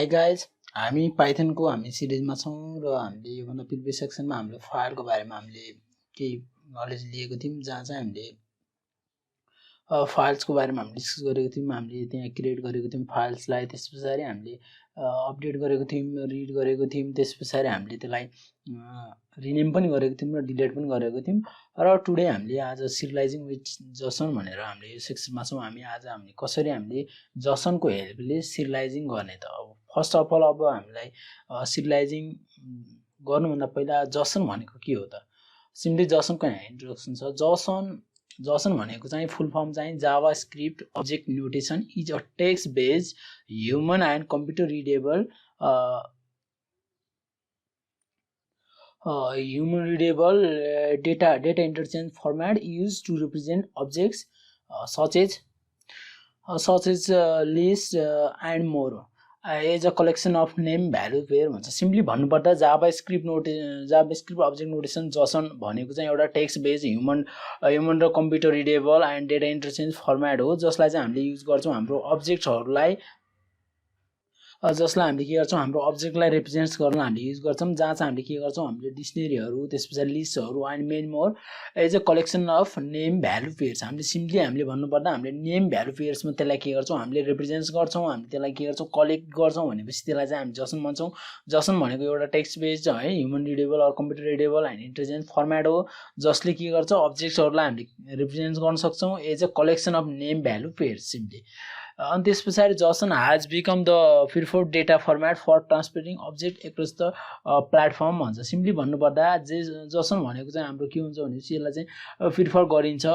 Hi guys, हामी पाइथनको हामी सिरिजमा छौँ र हामीले योभन्दा प्रिभियस सेक्सनमा हामीले फाइलको बारेमा हामीले केही नलेज लिएको थियौँ, जहाँ चाहिँ हामीले फाइल्सको बारेमा हामीले डिस्कस गरेको थियौँ। हामीले त्यहाँ क्रिएट गरेको थियौँ फाइल्सलाई, त्यस पछाडि हामीले अपडेट गरेको थियौँ, रिड गरेको थियौँ, त्यस पछाडि हामीले त्यसलाई रिनेम पनि गरेको थियौँ र डिलिट पनि गरेको थियौँ। र टुडे हामीले आज सिरियलाइजिङ विथ जसन भनेर हामीले यो सेक्सनमा छौँ। हामीले कसरी हामीले जसनको हेल्पले सिरियलाइजिङ गर्ने त। अब फर्स्ट अफ अल अब हामीलाई सिरियलाइजिङ गर्नुभन्दा पहिला जसन भनेको के हो त। सिम्पली जसनको यहाँ इन्ट्रोडक्सन छ। जसन भनेको चाहिँ फुल फर्म चाहिँ Java script object notation is a text based human and computer readable data interchange format used to represent objects such as list and more as a collection of name value pair भन्छ। Simply भन्नुपर्दा Java script object notation Jason भनेको चाहिँ एउटा text based human र computer readable and data interchange format हो, जसलाई चाहिँ हामीले युज गर्छौँ हाम्रो अब्जेक्टहरूलाई, जसलाई हामीले के गर्छौँ हाम्रो अब्जेक्टलाई रिप्रेजेन्ट गर्न हामीले युज गर्छौँ। जहाँ चाहिँ हामीले के गर्छौँ हामीले डिक्सनेरीहरू, त्यसपछि लिस्टहरू and many more as a collection of name value pairs. हामीले भन्नुपर्दा हामीले नेम भ्यालु पेयर्समा त्यसलाई के गर्छौँ हामीले रिप्रेजेन्ट गर्छौँ, हामीले त्यसलाई के गर्छौँ कलेक्ट गर्छौँ भनेपछि त्यसलाई चाहिँ हामी जसन भन्छौँ। जसन भनेको एउटा टेक्स्ट बेस्ड है human readable or computer readable and interchange format हो, जसले के गर्छ अब्जेक्ट्सहरूलाई हामीले रिप्रेजेन्ट गर्न सक्छौँ as a collection of name value pairs simply. अनि त्यस पछाडि JSON has become the preferred data format for transferring object across the platform भन्छ। सिम्पली भन्नुपर्दा जसन भनेको चाहिँ हाम्रो के हुन्छ भनेपछि यसलाई चाहिँ प्रिफर गरिन्छ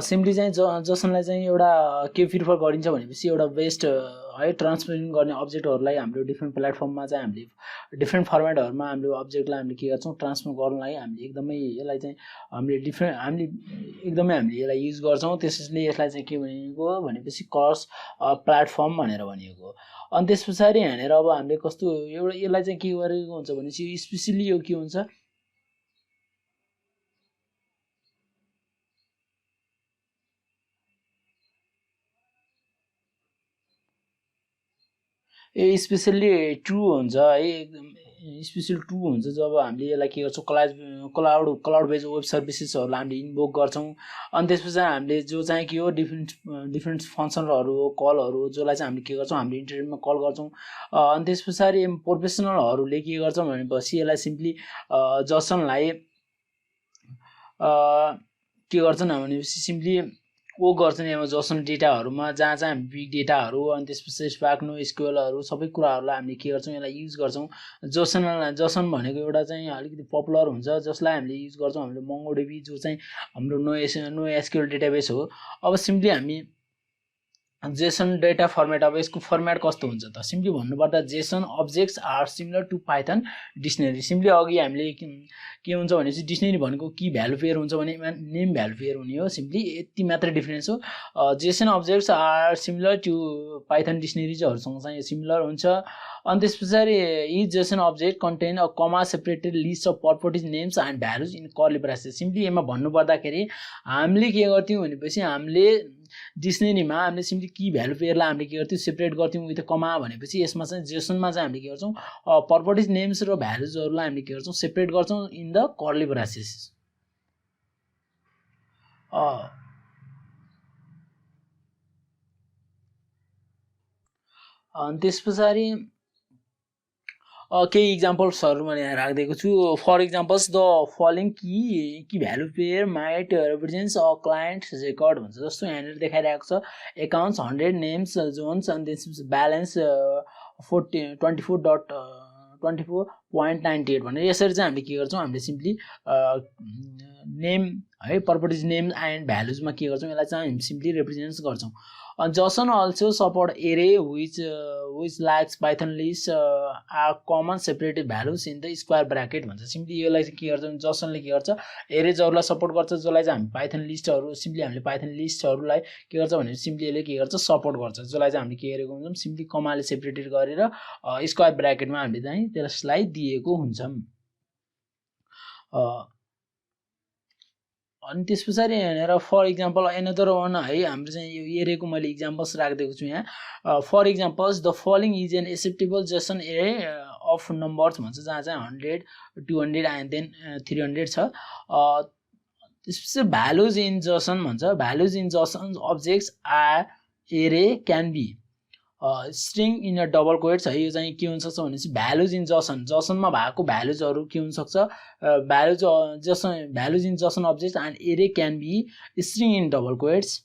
सिम्पली चाहिँ जसनलाई चाहिँ एउटा के प्रिफर गरिन्छ भनेपछि एउटा बेस्ट है ट्रान्सफरिङ गर्ने अब्जेक्टहरूलाई हाम्रो डिफ्रेन्ट प्लेटफर्ममा चाहिँ हामीले डिफ्रेन्ट फर्मेटहरूमा हाम्रो अब्जेक्टलाई हामीले के गर्छौँ ट्रान्सफर गर्नलाई हामीले एकदमै यसलाई चाहिँ हामीले यसलाई युज गर्छौँ। त्यसैले यसलाई चाहिँ के भनेको भनेपछि क्रस प्लेटफर्म भनेर भनिएको हो। अनि त्यस पछाडि यहाँनिर अब हामीले कस्तो एउटा यसलाई चाहिँ के गरेको हुन्छ भनेपछि स्पेसली यो के हुन्छ स्पेसल्ली ट्रु हुन्छ है, एकदम स्पेसल ट्रु हुन्छ जब हामीले यसलाई के गर्छौँ क्लाउड बेस्ड वेब सर्भिसेसहरूलाई हामीले इन्भोक गर्छौँ। अनि त्यसपछि हामीले जो चाहिँ के हो डिफ्रेन्ट फङ्सनहरू हो कलहरू हो, जसलाई चाहिँ हामीले के गर्छौँ हामीले इन्टरनेटमा कल गर्छौँ। अनि त्यस पछाडि प्रोफेसनलहरूले के गर्छौँ भनेपछि यसलाई सिम्पली जसनलाई के गर्छन् भनेपछि सिम्पली गर्छन् यहाँ जसन डेटाहरूमा, जहाँ चाहिँ हामी बिग डेटाहरू अनि त्यसपछि स्पार्क नो एसक्युएलहरू सबै कुराहरूलाई हामीले के गर्छौँ यसलाई युज गर्छौँ। जसन भनेको एउटा चाहिँ अलिकति पपुलर हुन्छ, जसलाई हामीले युज गर्छौँ हामीले मोङ्गोडीबी, जो चाहिँ हाम्रो नो एसक्युएल डेटाबेस हो। अब सिम्पली हामी जेसन डेटा फर्मेट, अब यसको फर्मेट कस्तो हुन्छ त। सिम्पली भन्नुपर्दा JSON objects are similar to Python dictionary. Simply अघि हामीले के हुन्छ भनेपछि डिक्सनेरी भनेको कि भ्यालु पेयर हुन्छ भने नेम भ्यालु पेयर हुने हो, सिम्पली यति मात्र डिफ्रेन्स हो। JSON objects are similar to Python डिक्सनेरिजहरूसँग चाहिँ सिमिलर हुन्छ। अनि त्यस पछाडि is JSON object contain a comma separated list of properties names and values in curly braces. Simply यसमा भन्नुपर्दाखेरि हामीले के गर्थ्यौँ भनेपछि हामीले डिक्सनेरीमा हामीले सिम्पली की भ्यालु पेयरलाई हामीले के गर्थ्यौँ सेपरेट गर्थ्यौँ विथ कमा भनेपछि यसमा चाहिँ जेसनमा चाहिँ हामीले के गर्छौँ प्रपर्टिज नेम्स र भ्यालुजहरूलाई हामीले के गर्छौँ सेपरेट गर्छौँ इन द कर्ली ब्रासेस। अनि त्यस पछाडि केही इक्जाम्पल्सहरू मैले यहाँ राखिदिएको छु। For examples the following key value pair might represents a client record भन्छ। जस्तो यहाँनिर देखाइरहेको छ एकाउन्ट्स 100 नेम्स जोन्स अनि त्यसपछि ब्यालेन्स 24.24 0.98 भनेर यसरी चाहिँ हामीले के गर्छौँ, हामीले सिम्पली नेम है प्रपर्टिज नेम एन्ड भ्यालुजमा के गर्छौँ, यसलाई चाहिँ हामी सिम्पली रिप्रेजेन्ट गर्छौँ। JSON also support array which lacks Python list are common separated values in the square bracket भन्छ। सिम्पली यसलाई चाहिँ के गर्छ, JSON ले के गर्छ, एरेजहरुलाई सपोर्ट गर्छ, जसलाई चाहिँ हामी पाइथन लिस्टहरु सिम्पली हामीले पाइथन लिस्टहरुलाई के गर्छ भने सिम्पली यसले के गर्छ, सपोर्ट गर्छ, जसलाई चाहिँ हामीले के गरेको हुन्छौँ, सिम्पली कमाले सेपरेटेड गरेर स्क्वायर ब्राकेटमा हामीले चाहिँ त्यसलाई दिएको हुन्छौँ। अनि त्यसपछि हेरेर फर एक्जाम्पल एनदर वान है, हाम्रो चाहिँ यो एरेको मैले एक्जाम्पल्स राखिदिएको छु यहाँ। For examples the following is an acceptable JSON array of numbers भन्छ, जहाँ चाहिँ 100 200 एन्ड देन 300 छ। त्यसपछि भ्यालुज इन JSON भन्छ, values in JSON objects are array can be string in a double quotes है। यो चाहिँ के हुन सक्छ भनेपछि भ्यालुज इन JSON, JSONमा भएको भ्यालुजहरु के हुन सक्छ, values in JSON objects and array can be string in double quotes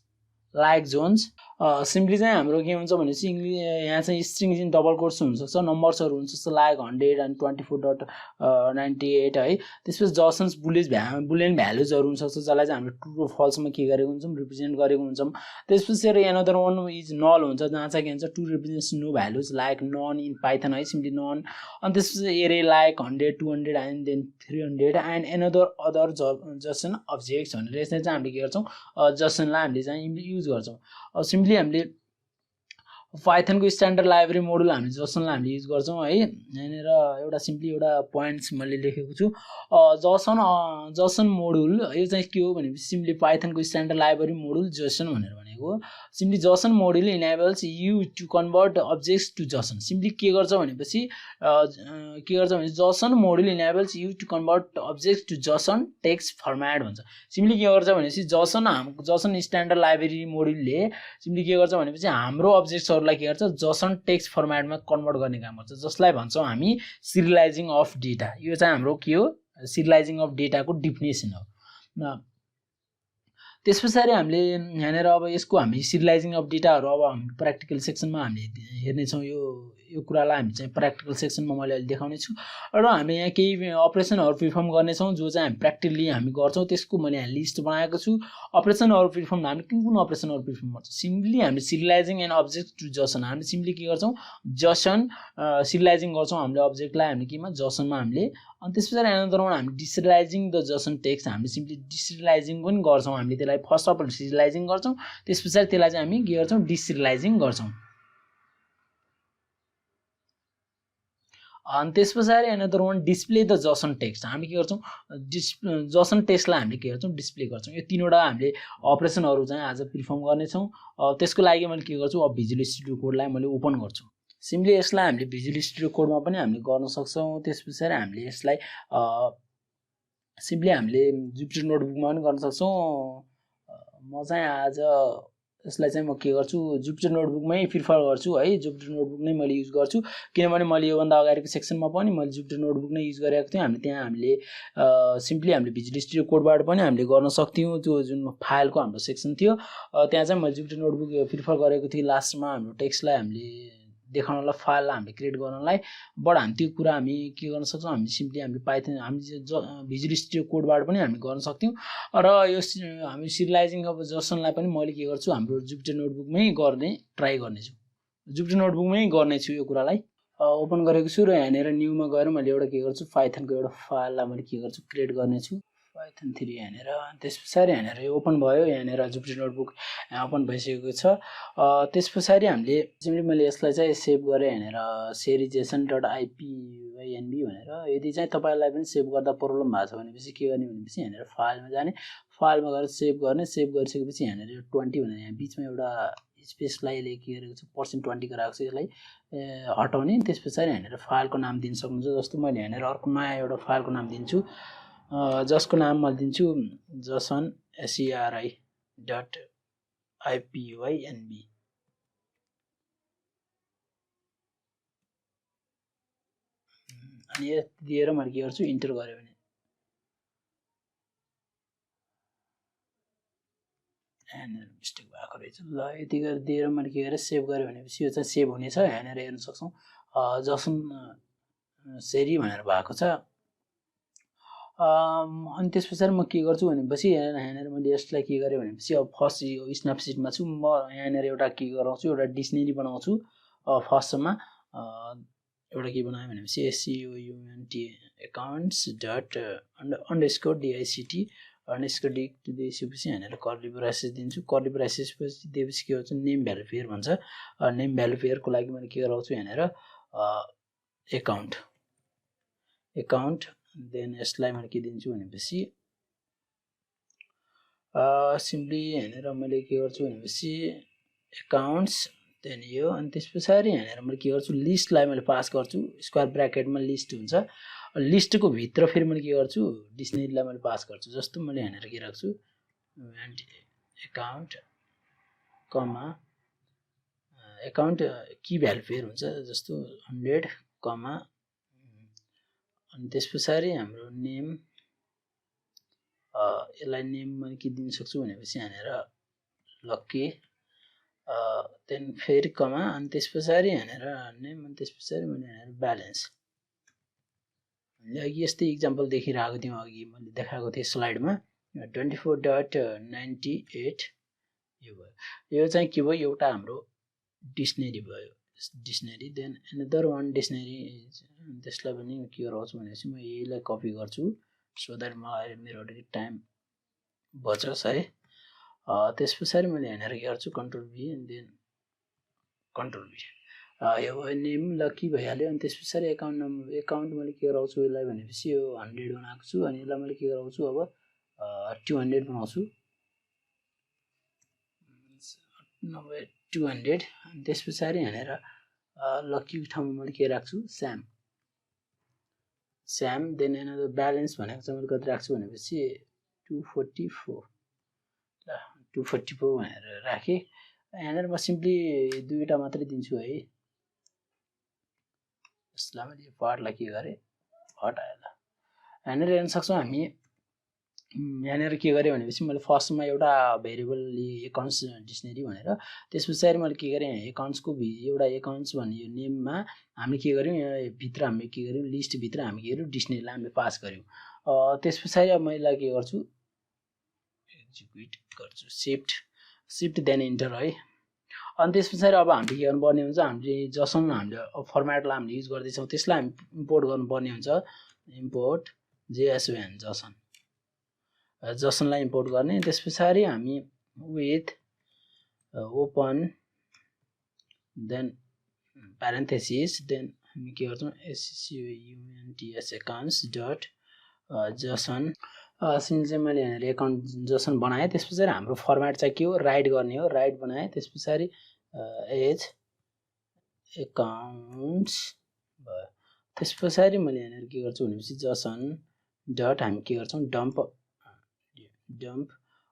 like Jones. Simply चाहिँ हाम्रो के हुन्छ भनेपछि यहाँ चाहिँ स्ट्रिङ इन डबल कोट्स हुन सक्छ, नम्बर्सहरु हुन सक्छ लाइक 124.98 है। त्यसपछि JSONs बुलियन भ्यालुजहरु हुन सक्छ, जसलाई चाहिँ हामीले ट्रु र फल्समा के गरेको हुन्छौँ, रिप्रेजेन्ट गरेको हुन्छौँ। त्यसपछि एनदर वान इज नल हुन्छ, जहाँ चाहिँ के हुन्छ, to represents no values like none in Python है, सिम्पली नन। अनि त्यसपछि array like 100 200 and then 300 and another other JSON objects भनेर यसरी चाहिँ हामीले के गर्छौँ, JSONलाई हामीले चाहिँ युज गर्छौँ। सिम्पली हामीले पाइथनको स्ट्यान्डर्ड लाइब्रेरी मोडुल हामीले JSONलाई हामीले युज गर्छौँ है। यहाँनिर एउटा सिम्पली एउटा पोइन्ट्स मैले लेखेको छु, JSON मोडुल यो चाहिँ के हो भनेपछि सिम्पली पाइथनको स्ट्यान्डर्ड लाइब्रेरी मोडुल JSON भनेर भनेको simply JSON module enables you to convert objects to JSON। Simply के गर्छ भनेपछि के गर्छ भने JSON module enables you to convert objects to JSON text format भन्छ। सिम्पली के गर्छ भनेपछि JSON स्ट्यान्डर्ड लाइब्रेरी मोडुलले सिम्पली के गर्छ भनेपछि हाम्रो अब्जेक्ट्सहरुलाई के गर्छ, JSON टेक्स्ट फर्मेटमा कन्भर्ट गर्ने काम गर्छ, जसलाई भन्छौँ हामी सिरियलाइजिङ अफ डेटा। यो चाहिँ हाम्रो के हो, सिरियलाइजिङ अफ डेटाको डेफिनेसन हो। त्यसपछि हामीले यहाँनिर अब यसको हामी सिरियलाइजिङ अफ डेटाहरु अब हामी प्र्याक्टिकल सेक्सनमा हामीले हेर्ने छौं। यो कुरालाई हामी चाहिँ प्र्याक्टिकल सेक्सनमा मैले अहिले देखाउने छु र हामी यहाँ केही अपरेसनहरु परफर्म गर्ने छौं, जो चाहिँ हामी प्र्याक्टिकली हामी गर्छौं। त्यसको मैले यहाँ लिस्ट बनाएको छु। अपरेसनहरु परफर्म हामी कुन अपरेसनहरु परफर्म गर्छौं, सिम्पली हामी सिरियलाइजिङ एन अब्जेक्ट टु JSON। हामी सिम्पली के गर्छौं, JSON सिरियलाइजिङ गर्छौं हामीले अब्जेक्टलाई, हामीले केमा JSONमा हामीले। अनि त्यसपछि एनदर वान हामी डिसिरियलाइजिङ द JSON टेक्स्ट, हामी सिम्पली डिसिरियलाइजिङ पनि गर्छौं। हामीले त्यसलाई फर्स्ट अफ अल सिरियलाइजिङ गर्छौं, त्यसपछि त्यसलाई चाहिँ हामी के गर्छौं, डिसिरियलाइजिङ गर्छौं। अनि त्यसपछि another one display the JSON text, हामी के गर्छौं, JSON टेक्स्टलाई हामीले के गर्छौं, डिस्प्ले गर्छौं। यो तीनवटा हामीले अपरेसनहरु चाहिँ आज परफर्म गर्ने छौं। त्यसको लागि मैले के गर्छु, अब भिजुअल स्टुडियो कोडलाई मैले ओपन गर्छु। सिम्पली यसलाई हामीले भिजुअल स्टुडियो कोडमा पनि हामीले गर्न सक्छौं। त्यसपछि हामीले यसलाई सिम्पली हामीले जुपिटर नोटबुकमा पनि गर्न सक्छौं। म चाहिँ आज यसलाई चाहिँ म के गर्छु, जुपिटर नोटबुकमै प्रिफर गर्छु है। जुपिटर नोटबुक नै मैले युज गर्छु, किनभने मैले यो भन्दा अगाडिको सेक्सनमा पनि मैले जुपिटर नोटबुक नै युज गरेको थिएँ। हामी त्यहाँ हामीले सिम्पली हामीले भिजुअल स्टुडियो कोडबाट पनि हामीले गर्न सक्थ्यौं। त्यो जुन फाइलको हाम्रो सेक्सन थियो त्यहाँ चाहिँ मैले जुपिटर नोटबुक प्रिफर गरेको थिएँ। लास्टमा हाम्रो टेक्स्टलाई हामीले देखाउनलाई, फाइललाई हामीले क्रिएट गर्नलाई, बट हामी त्यो कुरा हामी के गर्न सक्छौं, हामी सिम्पली हामीले पाइथन हामी भिजुअल स्टुडियो कोडबाट पनि हामी गर्न सक्थ्यौं। र यो हामी सिरियलाइजिङ अफ JSONलाई पनि मैले के गर्छु, हाम्रो जुपिटर नोटबुकमै गर्ने ट्राई गर्नेछु, जुपिटर नोटबुकमै गर्नेछु। यो कुरालाई ओपन गरेको छु र यहाँनिर न्यूमा गएर मैले एउटा के गर्छु, पाइथनको एउटा फाइललाई मैले के गर्छु, क्रिएट गर्नेछु, पाइथन 3 यहाँनिर। त्यसपछि यहाँनिर यो ओपन भयो, यहाँनिर जुपिटर नोटबुक ओपन भइसकेको छ। त्यसपछि हामीले सिम्पली मैले यसलाई चाहिँ सेभ गरे यहाँनिर seriesjson.ipynb भनेर। यदि चाहिँ तपाईहरुलाई पनि सेभ गर्दा प्रब्लम भएको छ भनेपछि के गर्ने भनेपछि यहाँनिर फाइलमा जाने, फाइलमा गएर सेभ गर्ने, सेभ गरिसकेपछि यहाँनिर 20 भनेर यहाँ बीचमा एउटा स्पेसलाई के गरेको छु, %20 गराएको छु, यसलाई हटाउने। त्यसपछि यहाँनिर फाइलको नाम दिन सक्नुहुन्छ। जस्तो मैले यहाँनिर अर्को नयाँ एउटा फाइलको नाम दिन्छु, जसको नाम मैले दिन्छु JSON.seri.ipynb। अनि यति दिएर मैले के गर्छु, इन्टर गरे भने मिस्टेक भएको रहेछ। ल यति दिएर मैले के गरेँ, सेभ गरेँ भनेपछि यो चाहिँ सेभ हुनेछ। यहाँनिर हेर्न सक्छौं, JSON सेरी भनेर भएको छ। अनि त्यस पछाडि म के गर्छु भनेपछि यहाँनिर मैले यसलाई के गरेँ भनेपछि अब फर्स्ट यो स्न्यापसिटमा छु म। यहाँनिर एउटा के गराउँछु, एउटा डिक्सनेरी बनाउँछु। फर्स्टमा एउटा के बनाएँ भनेपछि SCOUNT accounts dot underscore DICT underscore दिएपछि यहाँनिर कर्ली ब्रासेस दिन्छु। कर्ली ब्रासेस दिएपछि के गर्छु, नेम भ्यालु पेयर भन्छ। नेम भ्यालु पेयरको लागि मैले के गराउँछु यहाँनिर एकाउन्ट देन यसलाई मैले के दिन्छु भनेपछि सिम्पली यहाँनिर मैले के गर्छु भनेपछि एकाउन्ट्स देन यो। अनि त्यस पछाडि यहाँनिर मैले के गर्छु, लिस्टलाई मैले पास गर्छु। स्क्वायर ब्र्याकेटमा लिस्ट हुन्छ। लिस्टको भित्र फेरि मैले के गर्छु, डिक्सनेरीलाई मैले पास गर्छु। जस्तो मैले यहाँनिर के राख्छु, एकाउन्ट कमा एकाउन्ट की भ्यालु पेयर हुन्छ जस्तो 100 कमा अनि त्यस पछाडि हाम्रो नेम यसलाई नेम मैले के दिन सक्छु भनेपछि यहाँनिर लक्की देन फेरि कमा अनि त्यस पछाडि यहाँनिर नेम अनि त्यस पछाडि मैले यहाँनिर ब्यालेन्स। हामीले अघि यस्तै इक्जाम्पल देखिरहेको थियौँ, अघि मैले देखाएको थिएँ स्लाइडमा 24.98 यो भयो। यो चाहिँ के भयो, एउटा हाम्रो डिक्सनेरी भयो, dictionary. Then another one dictionary त्यसलाई पनि के गराउँछु भनेपछि म यहीलाई कपी गर्छु सो द्याट मलाई मेरो अलिकति टाइम बचोस् है। त्यस पछाडि मैले यहाँनिर के गर्छु, control V and then control V। यो नेम लकी भइहाल्यो। अनि त्यस पछाडि एकाउन्ट मैले के गराउँछु यसलाई भनेपछि यो 100 बनाएको छु। अनि यसलाई मैले के गराउँछु अब 200 बनाउँछु, 200। अनि त्यस पछाडि यहाँनिर लकीको ठाउँमा मैले के राख्छु, स्याम। देन यहाँनिर ब्यालेन्स भनेको चाहिँ मैले कति राख्छु भनेपछि 244 भनेर राखेँ। यहाँनिर म सिम्पली दुईवटा मात्रै दिन्छु है। यसलाई मैले यो पार्टलाई के गरेँ, हटाएँ। यहाँनिर हेर्न सक्छौँ हामी यहाँनिर के गरेँ भनेपछि मैले फर्स्टमा एउटा भेरिएबल एकाउन्ट्स डिक्सनेरी भनेर, त्यस पछाडि मैले के गरेँ, एकाउन्ट्सको एउटा एकाउन्ट्स भन्ने यो नेममा हामीले के गर्यौँ, भित्र हामीले के गर्यौँ, लिस्टभित्र हामी के गर्यौँ, डिक्सनेरीलाई हामीले पास गर्यौँ। त्यस पछाडि अब मैले के गर्छु, एक्जिक्युट गर्छु, सिफ्ट देन इन्टर है। अनि त्यस पछाडि अब हामीले के गर्नुपर्ने हुन्छ, हामीले जसमा हामीले फर्मेटलाई हामीले युज गर्दैछौँ त्यसलाई हामी इम्पोर्ट गर्नुपर्ने हुन्छ। इम्पोर्ट JSON जसनलाई इम्पोर्ट गर्ने। त्यस पछाडि हामी with open then parenthesis then हामी के गर्छौँ, SCOUNTS accounts डट जसन। सिन चाहिँ मैले यहाँनिर एकाउन्ट जसन बनाएँ। त्यस पछाडि हाम्रो फर्मेट चाहिँ के हो, राइट गर्ने हो, राइट बनाएँ। त्यस पछाडि एज एकाउन्ट्स भयो। त्यस पछाडि मैले यहाँनिर के गर्छु भनेपछि जसन डट हामी के गर्छौँ, डम्प।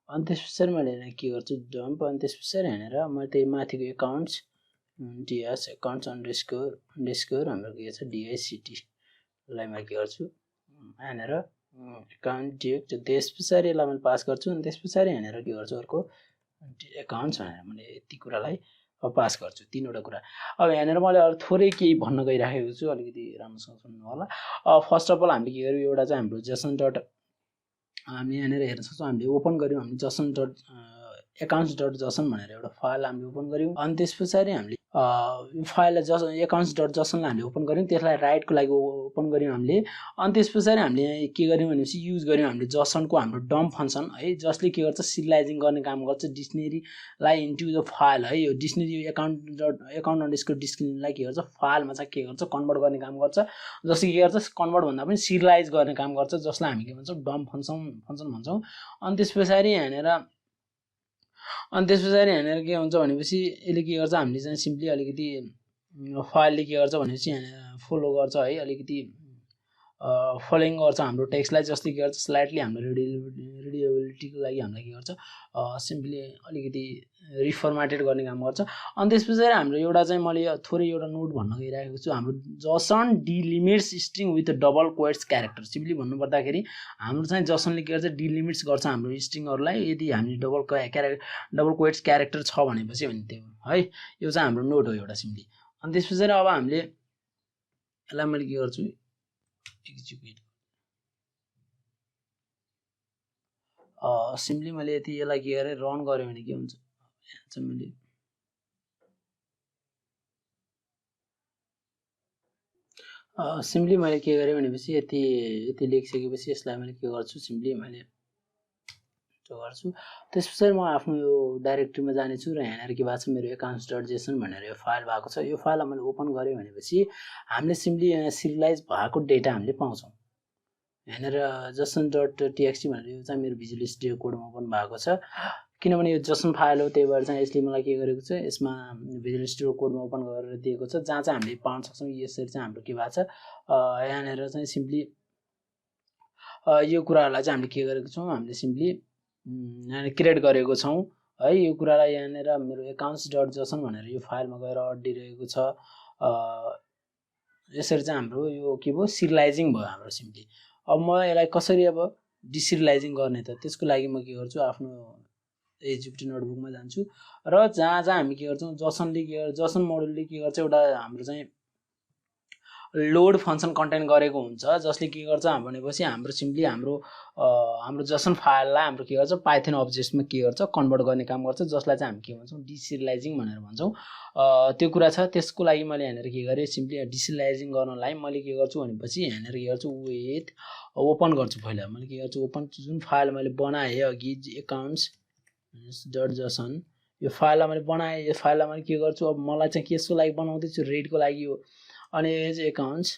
अनि त्यस पछाडि मैले यहाँनिर के गर्छु, डम्प। अनि त्यस पछाडि यहाँनिर मैले त्यही माथिको एकाउन्ट्स DS एकाउन्ट्स अन्डरस्कोर हाम्रो के छ DICT लाई मैले के गर्छु यहाँनिर एकाउन्ट डिरेक्ट। त्यस पछाडि यसलाई मैले पास गर्छु। अनि त्यस पछाडि यहाँनिर के गर्छु, अर्को एकाउन्ट्स भनेर मैले यति कुरालाई पास गर्छु, तीनवटा कुरा। अब यहाँनिर मैले अरू थोरै केही भन्न गइराखेको छु, अलिकति राम्रोसँग सुन्नु होला। फर्स्ट अफ अल हामीले के गर्यौँ, एउटा चाहिँ हाम्रो जसन डट हामी यहाँनिर हेर्न सक्छौँ, हामीले ओपन गऱ्यौँ, हामीले Jason dot accounts dot Jason भनेर एउटा फाइल हामीले ओपन गऱ्यौँ। अनि त्यस पछाडि हामीले यो फाइललाई एकाउन्ट्स डट जसनलाई हामीले ओपन गऱ्यौँ, त्यसलाई राइटको लागि ओपन गऱ्यौँ हामीले। अनि त्यस पछाडि हामीले के गऱ्यौँ भनेपछि युज गऱ्यौँ हामीले जसनको हाम्रो डम्प फङ्सन है, जसले के गर्छ, सिरियलाइजिङ गर्ने काम गर्छ डिक्सनेरीलाई इन्टु द फाइल है। यो डिक्सनेरी एकाउन्ट अन्डरस्कोर डिक्सनेरीलाई के गर्छ, फाइलमा चाहिँ के गर्छ, कन्भर्ट गर्ने काम गर्छ। जसले के गर्छ, कन्भर्ट भन्दा पनि सिरियलाइज गर्ने काम गर्छ, जसलाई हामी के भन्छौँ, डम्प फङ्सन भन्छौँ। अनि त्यस पछाडि यहाँनिर के हुन्छ भनेपछि यसले के गर्छ, हामीले चाहिँ सिम्पली अलिकति फाइलले के गर्छ भनेपछि यहाँ फलो गर्छ है, अलिकति फलोइङ गर्छ हाम्रो टेक्स्टलाई। जस्तै के गर्छ, स्लाइटली हाम्रो रिडेबिलिटीको लागि हामीलाई के गर्छ, सिम्पली अलिकति रिफर्मेटेड गर्ने काम गर्छ। अनि त्यस पछाडि हाम्रो एउटा चाहिँ मैले थोरै एउटा नोट भन्न गइरहेको छु, हाम्रो JSON delimits string with double quotes character. Simply भन्नुपर्दाखेरि हाम्रो चाहिँ जसनले के गर्छ, डिलिमिट्स गर्छ हाम्रो स्ट्रिङहरूलाई, यदि हामी डबल क्वेट्स क्यारेक्टर छ भनेपछि त्यो है, यो चाहिँ हाम्रो नोट हो एउटा सिम्पली। अनि त्यस पछाडि अब हामीले यसलाई मैले के गर्छु एक्जिक्युट सिम्पली मैले यति यसलाई के गरेँ रन गरेँ भने के हुन्छ यहाँ चाहिँ मैले सिम्पली मैले के गरेँ भनेपछि यति लेखिसकेपछि यसलाई मैले के गर्छु सिम्पली मैले गर्छु त्यसपछि म आफ्नो यो डाइरेक्टरीमा जानेछु र यहाँनिर के भएको छ मेरो accounts.json भनेर यो फाइल भएको छ यो फाइललाई मैले ओपन गरेँ भनेपछि हामीले सिम्पली यहाँ सिरियलाइज भएको डेटा हामीले पाउँछौँ यहाँनिर json.txt भनेर यो चाहिँ मेरो भिजुअल स्टुडियो कोडमा ओपन भएको छ किनभने यो जसन फाइल हो त्यही भएर चाहिँ यसले मलाई के गरेको छ यसमा भिजुअल स्टुडियो कोडमा ओपन गरेर दिएको छ जहाँ चाहिँ हामीले पाउन सक्छौँ यसरी चाहिँ हाम्रो के भएको छ यहाँनिर चाहिँ सिम्पली यो कुराहरूलाई चाहिँ हामीले के गरेको छौँ हामीले सिम्पली क्रिएट गरेको छौँ है यो कुरालाई यहाँनिर मेरो accounts.json भनेर यो फाइलमा गएर अड्डिरहेको छ यसरी चाहिँ हाम्रो यो के भयो सिरियलाइजिङ भयो हाम्रो सिम्पली अब म यसलाई कसरी अब डिसिरियलाइजिङ गर्ने त त्यसको लागि म के गर्छु आफ्नो एक्जिक्युटिभ नोटबुकमा जान्छु र जहाँ हामी के गर्छौँ जसन मोडुलले के गर्छ एउटा हाम्रो चाहिँ लोड फङ्सन कन्टेन गरेको हुन्छ जसले के गर्छ भनेपछि हाम्रो सिम्पली हाम्रो जसन फाइललाई हाम्रो के गर्छ पाइथन अब्जेक्ट्समा के गर्छ कन्भर्ट गर्ने काम गर्छ जसलाई चाहिँ हामी के भन्छौँ डिसिरियलाइजिङ भनेर भन्छौँ त्यो कुरा छ त्यसको लागि मैले यहाँनिर के गरेँ सिम्पली डिसिरियलाइजिङ गर्नलाई मैले के गर्छु भनेपछि यहाँनिर के गर्छु वेट ओपन गर्छु पहिला मैले के गर्छु ओपन जुन फाइल मैले बनाएँ अघि accounts.json यो फाइललाई मैले बनाएँ यो फाइललाई मैले के गर्छु अब मलाई चाहिँ केसको लागि बनाउँदैछु रेडको लागि हो अनि accounts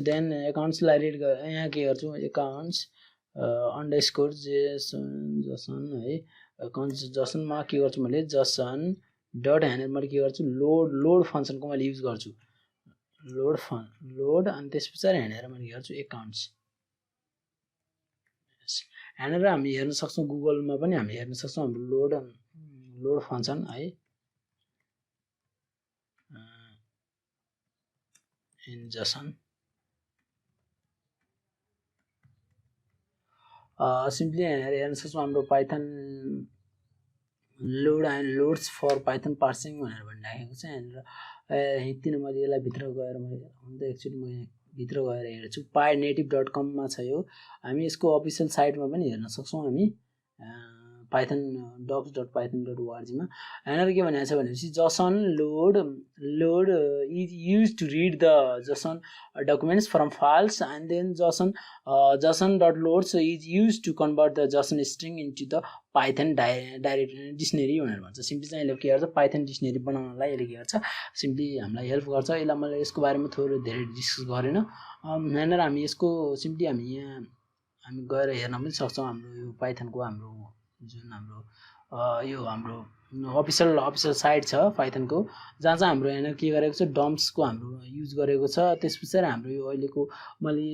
देन accountsलाई रिड गरेर यहाँ के गर्छु accounts_json है accounts.json मा के गर्छु मैले json डट यहाँनिर मैले के गर्छु लोड फङ्सनको मैले युज गर्छु लोड अनि त्यस पछाडि यहाँनिर मैले के गर्छु accounts यहाँनिर हामी हेर्न सक्छौँ गुगलमा पनि हामी हेर्न सक्छौँ हाम्रो लोड फङ्सन है इन जसन सिम्पली यहाँनिर हेर्न सक्छौँ हाम्रो Python load and loads for Python parsing भनेर भनिराखेको छ यहाँनिर किन मैले यसलाई भित्र गएर मैले एक्चुअली म भित्र गएर हेर्छु pynative.com मा छ यो हामी यसको अफिसियल साइटमा पनि हेर्न सक्छौँ हामी python docs.python.org मा यहाँनिर के भनेको छ भनेपछि JSON load is use to read the JSON documents from files and then json.loads is use to convert the JSON string into the Python direct dictionary भनेर भन्छ सिम्पली चाहिँ यसले के गर्छ पाइथन डिक्सनरी बनाउनलाई यसले के गर्छ सिम्पली हामीलाई हेल्प गर्छ यसलाई मैले यसको बारेमा थोरै धेरै डिस्कस गरेन यहाँनिर हामी यसको सिम्पली हामी गएर हेर्न पनि सक्छौँ हाम्रो यो पाइथनको हाम्रो जुन हाम्रो यो हाम्रो अफिसियल साइट छ पाइथनको जहाँ चाहिँ हाम्रो यहाँनिर के गरेको छ डम्प्सको हाम्रो युज गरेको छ त्यस पछाडि हाम्रो यो अहिलेको मैले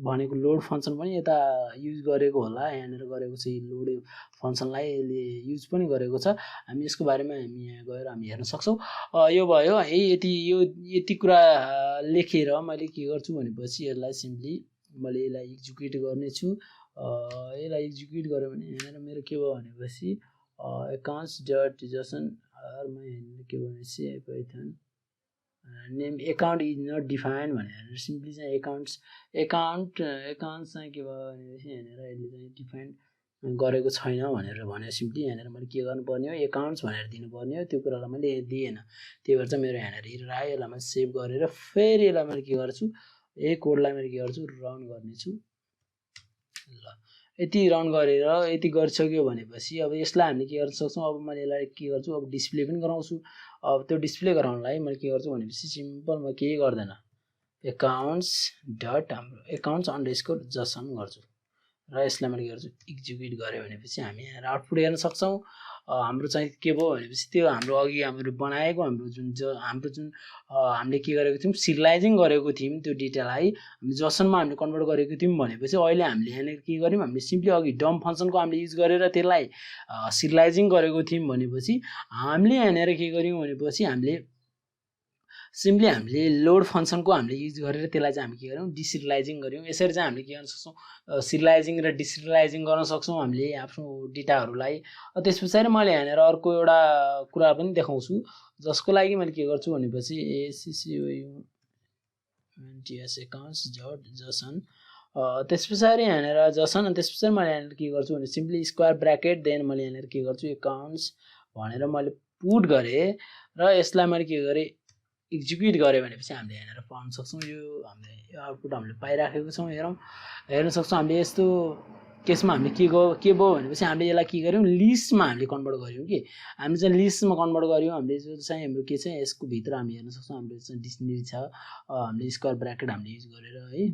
भनेको लोड फङ्सन पनि यता युज गरेको होला यहाँनिर गरेको छ लोड फङ्सनलाई यसले युज पनि गरेको छ हामी यसको बारेमा हामी यहाँ गएर हामी हेर्न सक्छौँ यो भयो है यति कुरा लेखेर मैले के गर्छु भनेपछि यसलाई सिम्पली मैले यसलाई एक्जिक्युट गर्नेछु यसलाई एक्जिक्युट गऱ्यो भने यहाँनिर मेरो के भयो भनेपछि accounts.json के भनेपछि Python name account is not define भनेर सिम्पली चाहिँ एकाउन्ट्स चाहिँ के भयो भनेपछि यहाँनिर यसले चाहिँ डिफाइन गरेको छैन भनेर भन्यो सिम्पली यहाँनिर मैले के गर्नुपर्ने हो एकाउन्ट्स भनेर दिनुपर्ने हो त्यो कुरालाई मैले दिएन त्यही भएर चाहिँ मेरो यहाँनिर एरर आयो यसलाई मैले सेभ गरेर फेरि यसलाई मैले के गर्छु यही कोडलाई मैले के गर्छु रन गर्नेछु ल यति रन गरेर यति गरिसक्यो भनेपछि अब यसलाई हामीले के गर्न सक्छौँ अब मैले यसलाई के गर्छु अब डिस्प्ले पनि गराउँछु अब त्यो डिस्प्ले गराउनलाई मैले के गर्छु भनेपछि सिम्पल म केही गर्दैन accounts_json गर्छु र यसलाई मैले के गर्छु एक्जिक्युट गरेँ भनेपछि हामी यहाँ आउटपुट हेर्न सक्छौँ हाम्रो चाहिँ के भयो भनेपछि त्यो हाम्रो अघि हाम्रो बनाएको हाम्रो जुन हामीले के गरेको थियौँ सिरियलाइजिङ गरेको थियौँ त्यो डेटालाई हामी जसनमा हामीले कन्भर्ट गरेको थियौँ भनेपछि अहिले हामीले यहाँनिर के गर्यौँ हामीले सिम्पली अघि डम्प फङ्सनको हामीले युज गरेर त्यसलाई सिरियलाइजिङ गरेको थियौँ भनेपछि हामीले यहाँनिर के गर्यौँ भनेपछि हामीले सिम्पली हामीले लोड फङ्सनको हामीले युज गरेर त्यसलाई चाहिँ हामी के गर्यौँ डिसिरियलाइजिङ गर्यौँ। यसरी चाहिँ हामीले के गर्न सक्छौँ सिरियलाइजिङ र डिसिरियलाइजिङ गर्न सक्छौँ हामीले आफ्नो डेटाहरूलाई। त्यस पछाडि मैले यहाँनिर अर्को एउटा कुरा पनि देखाउँछु जसको लागि मैले के गर्छु भनेपछि ACCOUNTS accounts डट जसन त्यस पछाडि यहाँनिर जसन अनि त्यस पछाडि मैले यहाँनिर के गर्छु भने सिम्पली स्क्वायर ब्र्याकेट देन मैले यहाँनिर के गर्छु एकाउन्ट्स भनेर मैले पुट गरेँ र यसलाई मैले के गरेँ एक्जिक्युट गरेँ भनेपछि हामीले यहाँनिर पाउन सक्छौँ। यो हामीले यो आउटपुट हामीले पाइराखेको छौँ। हेर्न सक्छौँ हामीले यस्तो केसमा हामीले के भयो भनेपछि हामीले यसलाई के गर्यौँ लिस्टमा हामीले कन्भर्ट गर्यौँ कि हामीले चाहिँ लिस्टमा कन्भर्ट गर्यौँ। हामीले जो चाहिँ हाम्रो के छ यसको भित्र हामी हेर्न सक्छौँ हाम्रो चाहिँ डिक्सनरी छ हामीले स्क्वायर ब्र्याकेट हामीले युज गरेर है।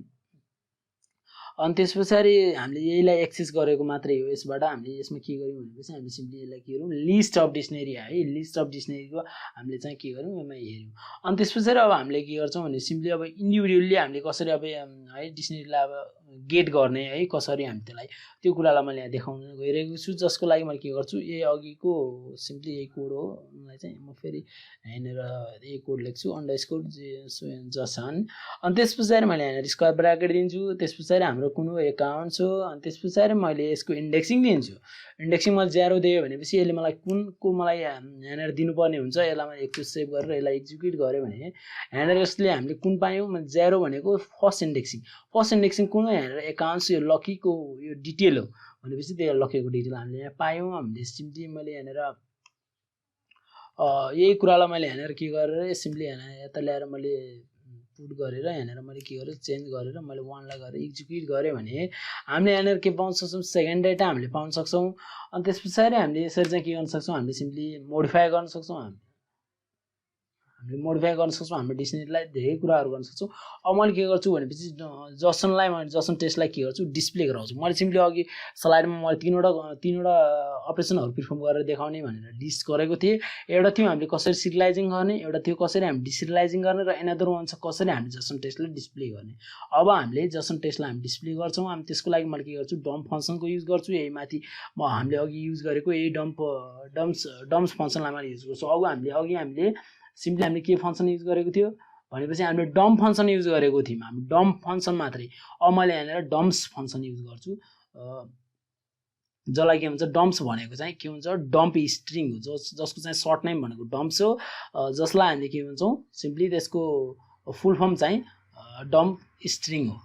अनि त्यस पछाडि हामीले यहीलाई एक्सेस गरेको मात्रै हो। यसबाट हामीले यसमा के गर्यौँ भनेपछि हामीले सिम्पली यसलाई के गरौँ लिस्ट अफ डिक्सनरी है लिस्ट अफ डिक्सनरीको हामीले चाहिँ के गरौँ यसमा हेऱ्यौँ। अनि त्यस पछाडि अब हामीले के गर्छौँ भने सिम्पली अब इन्डिभिजुअली हामीले कसरी अब है डिक्सनरीलाई अब गेट गर्ने है कसरी हामी त्यसलाई त्यो कुरालाई मैले यहाँ देखाउन गइरहेको छु जसको लागि मैले के गर्छु अघिको सिम्पली यही कोड हो मलाई चाहिँ म फेरि यहाँनिर यही कोड लेख्छु अन्डरस्कोर जसन अनि त्यस पछाडि मैले यहाँनिर स्क्वायर ब्र्याकेट दिन्छु। त्यस पछाडि हाम्रो कुन हो एकाउन्ट्स हो अनि त्यस पछाडि मैले यसको इन्डेक्सिङ दिन्छु। इन्डेक्सिङ मैले 0 दिएँ भनेपछि यसले मलाई कुनको मलाई यहाँनिर दिनुपर्ने हुन्छ। यसलाई मैले एकचोटि सेभ गरेर यसलाई एक्जिक्युट गरेँ भने यहाँनिर यसले हामीले कुन पायौँ 0 भनेको फर्स्ट इन्डेक्सिङ कुन हो यहाँनिर एकाउन्ट्स यो लकीको यो डिटेल हो भनेपछि त्यो लकीको डिटेल हामीले यहाँ पायौँ। हामीले सिम्पली मैले यहाँनिर यही कुरालाई मैले यहाँनिर के गरेर सिम्पली यहाँनिर यता ल्याएर मैले पुट गरेर यहाँनिर मैले के गरेँ चेन्ज गरेर मैले 1 लाई गरेर एक्जिक्युट गरेँ भने हामीले यहाँनिर के पाउन सक्छौँ सेकेन्ड डेटा हामीले पाउन सक्छौँ। अनि त्यस पछाडि हामीले यसरी चाहिँ के गर्न सक्छौँ हामीले सिम्पली मोडिफाई गर्न सक्छौँ। हामीले मोडिफाई गर्न सक्छौँ हाम्रो डिक्सनरीलाई धेरै कुराहरू गर्न सक्छौँ। अब मैले के गर्छु भनेपछि जसनलाई मैले जसन टेस्टलाई के गर्छु डिस्प्ले गराउँछु। मैले सिम्पली अघि स्लाइडमा मैले तीनवटा अपरेसनहरू पर्फर्म गरेर देखाउने भनेर लिस्ट गरेको थिएँ। एउटा थियो हामीले कसरी सिरियलाइजिङ गर्ने, एउटा थियो कसरी हामी डिसिरियलाइजिङ गर्ने र एनदर वान छ कसरी हामी जसन टेस्टलाई डिस्प्ले गर्ने। अब हामीले जसन टेस्टलाई हामी डिस्प्ले गर्छौँ। हामी त्यसको लागि मैले के गर्छु डम्प फङ्सनको युज गर्छु। यही माथि हामीले अघि युज गरेको यही डम्प्स फङ्सनलाई मैले युज गर्छु। हामीले सिम्पली हामीले के फङ्सन युज गरेको थियो भनेपछि हामीले डम्प फङ्सन युज गरेको थियौँ। हामी डम्प फङ्सन मात्रै। अब मैले यहाँनिर डम्प्स फङ्सन युज गर्छु जसलाई के भन्छ डम्प्स भनेको चाहिँ के हुन्छ डम्प स्ट्रिङ हो जसको चाहिँ सर्ट नेम भनेको डम्प्स हो जसलाई हामीले के भन्छौँ सिम्पली त्यसको फुल फर्म चाहिँ डम्प स्ट्रिङ हो।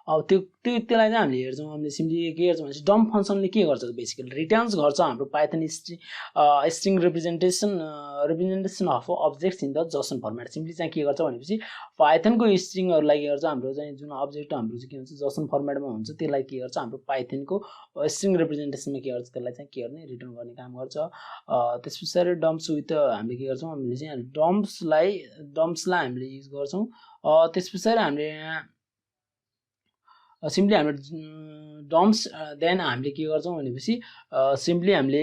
अब त्यसलाई चाहिँ हामीले हेर्छौँ। हामीले सिम्पली के हेर्छौँ भनेपछि डम्प फङ्सनले के गर्छ बेसिकली रिटर्न्स गर्छ हाम्रो Python string representation of objects in the Jason format. Simply चाहिँ के गर्छ भनेपछि पाइथनको स्ट्रिङहरूलाई के गर्छ हाम्रो चाहिँ जुन अब्जेक्ट हाम्रो चाहिँ के हुन्छ जसन फर्मेटमा हुन्छ त्यसलाई के गर्छ हाम्रो पाइथनको स्ट्रिङ रिप्रेजेन्टेसनमा के गर्छ त्यसलाई चाहिँ के गर्ने रिटर्न गर्ने काम गर्छ। त्यस पछाडि डम्प्स विथ हामीले के गर्छौँ हामीले चाहिँ डम्प्सलाई हामीले युज गर्छौँ। त्यस पछाडि हामीले सिम्पली हाम्रो डम्प्स देन हामीले के गर्छौँ भनेपछि सिम्पली हामीले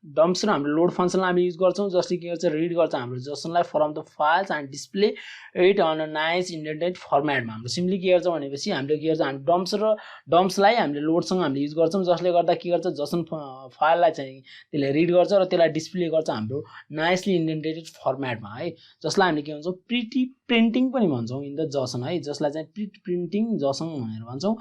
डम्प्स र हाम्रो लोड फङ्सनलाई हामी युज गर्छौँ जसले के गर्छ रिड गर्छ हाम्रो जसनलाई from the files and display it on a nice indented फर्मेटमा। हाम्रो सिम्पली के गर्छ भनेपछि हामीले के गर्छ हामी डम्प्सलाई हामीले लोडसँग हामीले युज गर्छौँ जसले गर्दा के गर्छ जसन फाइललाई चाहिँ त्यसले रिड गर्छ र त्यसलाई डिस्प्ले गर्छ हाम्रो नाइसली इन्डेन्टेड फर्मेटमा है जसलाई हामीले के भन्छौँ प्रिटी प्रिन्टिङ पनि भन्छौँ इन द जसन है जसलाई चाहिँ प्रिटी प्रिन्टिङ जसन भनेर भन्छौँ।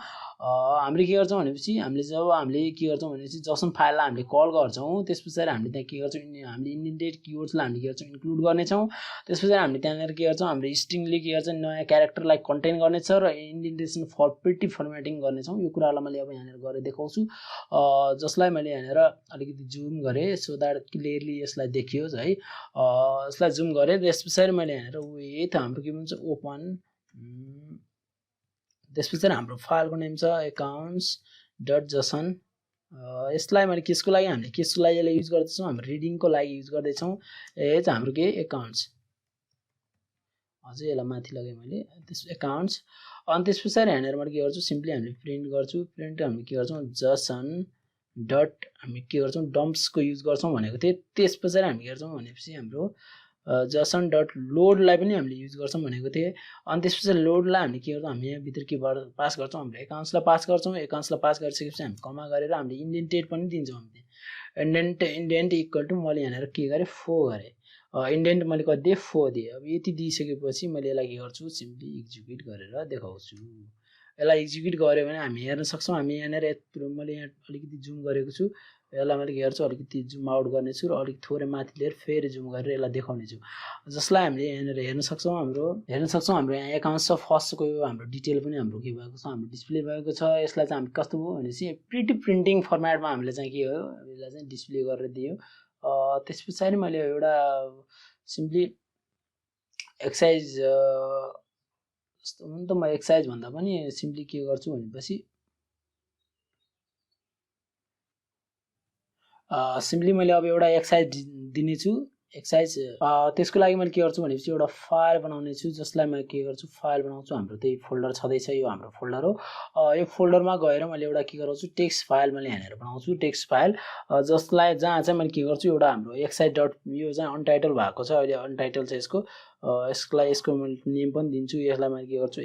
हामीले के गर्छौँ भनेपछि हामीले जब हामीले के गर्छौँ भनेपछि जसन फाइललाई हामीले कल गर्छौँ त्यस पछाडि हामीले त्यहाँ के गर्छौँ हामीले इन्डेन्टेड किवर्ड्सलाई हामीले के गर्छौँ इन्क्लुड गर्नेछौँ। त्यस पछाडि हामीले त्यहाँनिर के गर्छौँ हाम्रो स्ट्रिङले के गर्छ नयाँ क्यारेक्टरलाई कन्टेन गर्नेछ र इन्डेन्टेसन फर प्रिटी फर्मेटिङ गर्नेछौँ। यो कुरालाई मैले अब यहाँनिर गरेर देखाउँछु जसलाई मैले यहाँनिर अलिकति जुम गरेँ सो द्याट क्लियरली यसलाई देखियोस् है। यसलाई जुम गरेँ त्यस पछाडि मैले यहाँनिर विथ हाम्रो के भन्छ ओपन त्यस पछाडि हाम्रो फाइलको नेम छ एकाउन्ट्स डट जसन। यसलाई मैले केसको लागि हामीले केसको लागि यसलाई युज गर्दैछौँ हाम्रो रिडिङको लागि युज गर्दैछौँ एज हाम्रो के एकाउन्ट्स अझै यसलाई माथि लगाएँ मैले त्यस एकाउन्ट्स। अनि त्यस पछाडि यहाँनिर मैले के गर्छु सिम्पली हामीले प्रिन्ट गर्छु हामीले के गर्छौँ जसन डट हामी के गर्छौँ डम्प्सको युज गर्छौँ भनेको थिएँ। त्यस पछाडि हामी के गर्छौँ भनेपछि हाम्रो जसन डट लोडलाई पनि हामीले युज गर्छौँ भनेको थिएँ। अनि त्यस पछाडि लोडलाई हामीले के गर्छौँ हामी यहाँभित्र के पास गर्छौँ हाम्रो एकाउन्ट्सलाई पास गर्छौँ। एकाउन्ट्सलाई पास गरिसकेपछि हामी कमा गरेर हामीले इन्डेन्टेड पनि दिन्छौँ। हामीले इन्डेन्ट इक्वल टु मैले यहाँनिर के गरेँ 4 गरेँ। इन्डेन्ट मैले कति दिएँ 4 दिएँ। अब यति दिइसकेपछि मैले यसलाई के गर्छु सिम्पली एक्जिक्युट गरेर देखाउँछु। यसलाई एक्जिक्युट गऱ्यो भने हामी हेर्न सक्छौँ। हामी यहाँनिर मैले यहाँ अलिकति जुम गरेको छु। यसलाई मैले के गर्छु अलिकति जुम आउट गर्नेछु र अलिक थोरै माथि लिएर फेरि जुम गरेर यसलाई देखाउनेछु, जसलाई हामीले यहाँनिर हेर्न सक्छौँ। हाम्रो यहाँ एकाउन्ट्स छ फर्स्टको हाम्रो डिटेल पनि हाम्रो के भएको छ, हाम्रो डिस्प्ले भएको छ। यसलाई चाहिँ हामी कस्तो भयो भनेपछि प्रिटी प्रिन्टिङ फर्मेटमा हामीले चाहिँ के हो यसलाई चाहिँ डिस्प्ले गरेर दियो। त्यस पछाडि मैले एउटा सिम्पली एक्सर्साइज जस्तो हुन त म एक्सर्साइज भन्दा पनि सिम्पली के गर्छु भनेपछि सिम्पली मैले अब एउटा एक्सर्साइज दिनेछु। एक्सर्साइज त्यसको लागि मैले के गर्छु भनेपछि एउटा फाइल बनाउने छु, जसलाई मैले के गर्छु फाइल बनाउँछु। हाम्रो त्यही फोल्डर छँदैछ, यो हाम्रो फोल्डर हो। यो फोल्डरमा गएर मैले एउटा के गराउँछु टेक्स्ट फाइल मैले यहाँनिर बनाउँछु, टेक्स्ट फाइल जसलाई जहाँ चाहिँ मैले के गर्छु एउटा हाम्रो एक्सर्साइज डट यो चाहिँ अनटाइटल भएको छ, अहिले अनटाइटल छ यसको। यसको मैले नेम पनि दिन्छु। यसलाई मैले के गर्छु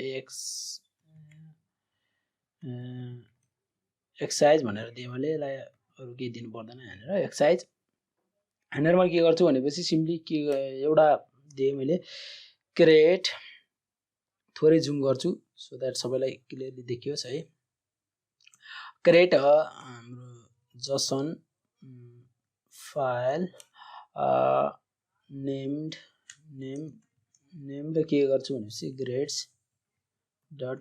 एक्सर्साइज भनेर दिएँ मैले। यसलाई अरू केही दिनु पर्दैन यहाँनिर एक्सर्साइज। यहाँनिर मैले के गर्छु भनेपछि सिम्पली के एउटा दिएँ मैले क्रिएट, थोरै जुम गर्छु सो द्याट सबैलाई क्लियरली देखियोस् है। क्रिएट हाम्रो जसन फाइल नेम र के गर्छु भनेपछि ग्रेड्स डट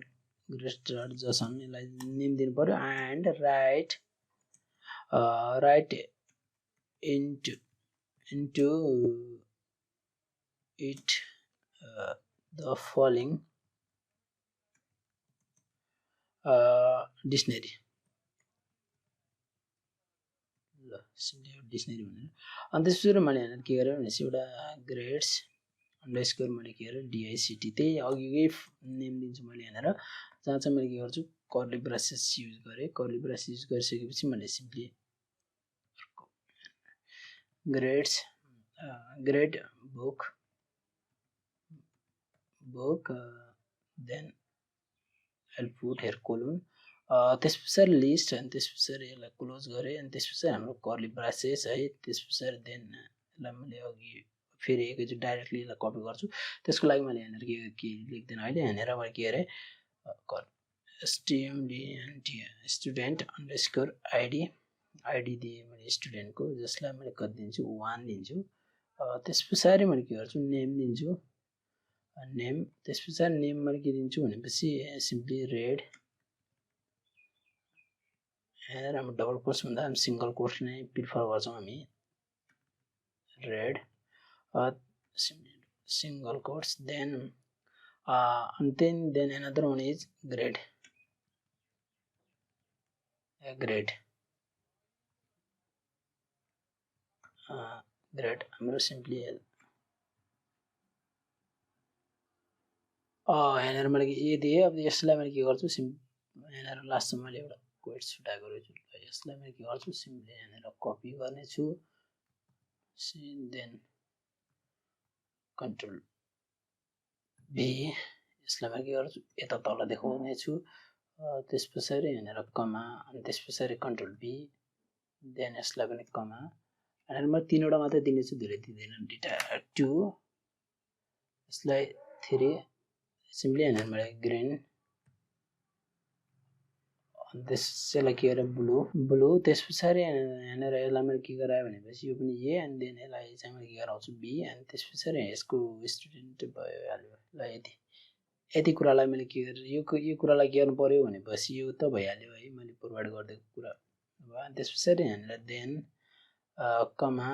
जसन, यसलाई नेम दिनु पर्यो। And right into it the following dictionary, ल सिम्पली डिक्सनरी भनेर। अनि त्यसपछि मैले यहाँनिर के गरेँ भनेपछि एउटा ग्रेड्स अन्डरस्कोर मैले के गरेँ डिआइसिटी, त्यही अघिकै नेम दिन्छु मैले यहाँनिर, जहाँ चाहिँ मैले के गर्छु कर्ली ब्रासेस युज गरेँ। कर्ली ब्रासेस युज गरिसकेपछि मैले simply grade book then I'll put here column, त्यस पछाडि लिस्ट, अनि त्यस पछाडि यसलाई क्लोज गरेँ। अनि त्यस पछाडि हाम्रो कर्ली ब्रासेस है। त्यस पछाडि देन यसलाई मैले अघि फेरि एकैचोटि डाइरेक्टली यसलाई कपी गर्छु। त्यसको लागि मैले यहाँनिर के लेख्दैन अहिले, यहाँनिर मैले के गरेँ स्टुडेन्ट अन्डरस्कोर आइडी दिएँ मैले स्टुडेन्टको, जसलाई मैले कति दिन्छु 1 दिन्छु। त्यस पछाडि मैले के गर्छु नेम दिन्छु नेम। त्यस पछाडि नेम मैले के दिन्छु भनेपछि सिम्पली रेड, हाम्रो डबल कोट्स भन्दा हामी सिङ्गल कोट्स नै प्रिफर गर्छौँ हामी, read single quotes then another one is grade grade हाम्रो सिम्पली यहाँनिर मैले ए दिएँ। अब यसलाई मैले के गर्छु यहाँनिर लास्टमा मैले एउटा कोट छुटाएको रहेछु, यसलाई मैले के गर्छु सिम्पली यहाँनिर कपी गर्नेछु, देन कन्ट्रोल भी, यसलाई मैले के गर्छु यता तल देखाउनेछु। त्यस पछाडि यहाँनिर कमा, अनि त्यस पछाडि कन्ट्रोल भी, देन यसलाई पनि कमा। यहाँनिर मैले 3वटा मात्रै दिनेछु, धेरै दिँदैन, डेटा 2, यसलाई 3, सिम्पली यहाँनिर मैले ग्रिन, अनि त्यसलाई के गरेँ ब्लू। त्यस पछाडि यहाँनिर यसलाई मैले के गराएँ भनेपछि यो पनि ए, अनि देन यसलाई चाहिँ मैले के गराउँछु बी, अनि त्यस पछाडि यसको स्टुडेन्ट भयो हाल्यो। ल यति कुरालाई मैले के गरेँ यो कुरालाई के गर्नु पर्यो भनेपछि यो त भइहाल्यो है मैले प्रोभाइड गरिदिएको कुरा भयो। अनि त्यस पछाडि यहाँनिर then comma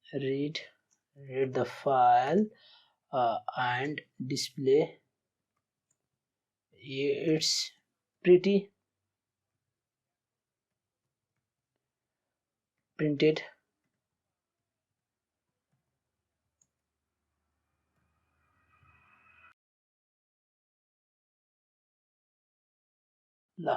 read the file and display it's pretty printed ल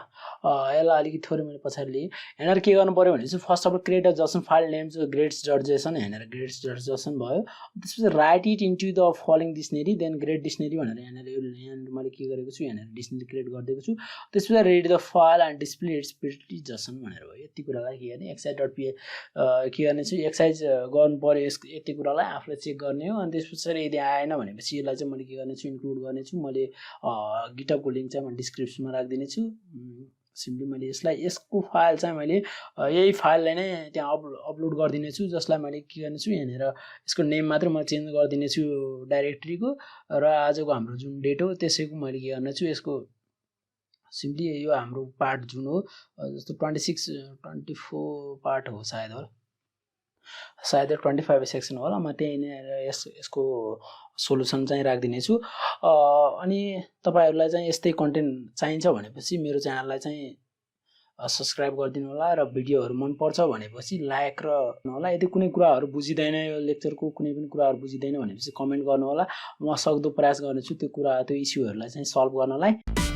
यसलाई अलिकति थोरै मैले पछाडि लिएँ। यहाँनिर के गर्नु पऱ्यो भने चाहिँ first of all create a JSON file name चाहिँ ग्रेड्स डट जेसन, यहाँनिर ग्रेड्स डट जेसन भयो। त्यसपछि write it into the following dictionary then grade dictionary भनेर यहाँनिर मैले के गरेको छु, यहाँनिर डिक्सनेरी क्रिएट गरिदिएको छु। त्यसपछि read the file and display its pretty JSON भनेर भयो। यति कुरालाई के गर्ने एक्साइज डट पी के गर्ने छु, एक्साइज गर्नु पऱ्यो यति कुरालाई आफूले चेक गर्ने हो। अनि त्यस पछाडि यदि आएन भनेपछि यसलाई चाहिँ मैले के गर्नेछु इन्क्लुड गर्नेछु। मैले गिटअपको लिङ्क चाहिँ म डिस्क्रिप्सनमा राखिदिनेछु। सिम्पली मैले यसको फाइल चाहिँ मैले यही फाइललाई नै त्यहाँ अपलोड गरिदिनेछु, जसलाई मैले के गर्नेछु यहाँनिर यसको नेम मात्र म चेन्ज गरिदिनेछु डाइरेक्टरीको। र आजको हाम्रो जुन डेट हो त्यसैको मैले के गर्नेछु यसको सिम्पली यो हाम्रो पार्ट जुन हो जस्तो 24 पार्ट हो सायद 25 सेक्सन होला, म त्यही नै यसको सोलुसन चाहिँ राखिदिनेछु। अनि तपाईहरुलाई चाहिँ यस्तै कन्टेन्ट चाहिन्छ भनेपछि मेरो च्यानललाई चाहिँ सब्स्क्राइब गरिदिनु होला र भिडियोहरु मन पर्छ भनेपछि लाइक र होला। यदि कुनै कुराहरु बुझिदैन यो लेक्चरको कुनै पनि कुराहरु बुझिदैन भनेपछि कमेन्ट गर्नु होला, म सक्दो प्रयास गर्नेछु त्यो कुरा त्यो इस्युहरुलाई चाहिँ सल्भ गर्नलाई।